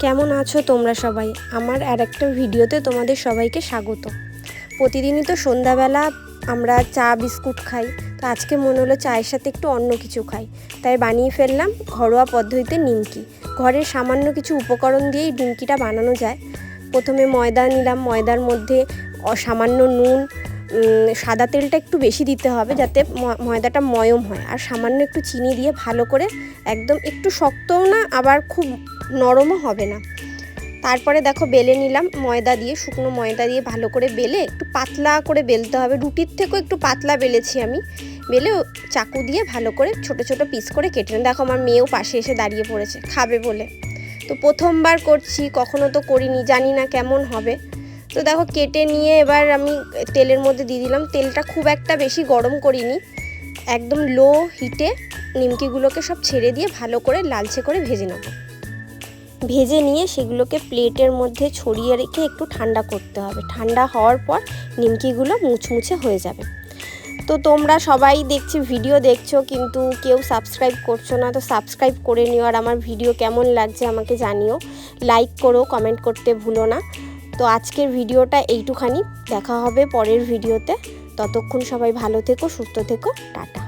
কেমন আছো তোমরা সবাই? আমার আরেকটা ভিডিওতে তোমাদের সবাইকে স্বাগত। প্রতিদিনই তো সন্ধ্যাবেলা আমরা চা বিস্কুট খাই, তো আজকে মনে হলো চায়ের সাথে একটু অন্য কিছু খাই, তাই বানিয়ে ফেললাম ঘরোয়া পদ্ধতিতে নিমকি। ঘরের সামান্য কিছু উপকরণ দিয়েই নিমকিটা বানানো যায়। প্রথমে ময়দা নিলাম, ময়দার মধ্যে সামান্য নুন, সাদা তেলটা একটু বেশি দিতে হবে যাতে ময়দাটা ময়ম হয়, আর সামান্য একটু চিনি দিয়ে ভালো করে, একদম একটু শক্তও না আবার খুব নরমও হবে না। তারপরে দেখো বেলে নিলাম ময়দা দিয়ে, শুকনো ময়দা দিয়ে ভালো করে বেলে একটু পাতলা করে বেলতে হবে, রুটির থেকেও একটু পাতলা বেলেছি আমি। বেলে চাকু দিয়ে ভালো করে ছোট ছোট পিস করে কেটে নিলাম। দেখো আমার মেয়েও পাশে এসে দাঁড়িয়ে পড়েছে খাবে বলে। তো প্রথমবার করছি, কখনো তো করিনি, জানি না কেমন হবে। তো দেখো কেটে নিয়ে এবার আমি তেলের মধ্যে দিয়ে দিলাম। তেলটা খুব একটা বেশি গরম করিনি, একদম লো হিটে নিমকিগুলোকে সব ছেড়ে দিয়ে ভালো করে লালচে করে ভেজে নেব। ভেজে নিয়ে সেগুলোকে প্লেটের মধ্যে ছড়িয়ে রেখে একটু ঠান্ডা করতে হবে। ঠান্ডা হওয়ার পর নিমকিগুলো মুচমুচে হয়ে যাবে। তো তোমরা সবাই দেখছি ভিডিও দেখছো, কিন্তু কেউ সাবস্ক্রাইব করছো না, তো সাবস্ক্রাইব করে নিও। আর আমার ভিডিও কেমন লাগছে আমাকে জানিও, লাইক করো, কমেন্ট করতে ভুলো না। তো আজকের ভিডিওটা এইটুখানি, দেখা হবে পরের ভিডিওতে। ততক্ষণ সবাই ভালো থেকো, সুস্থ থেকো, টাটা।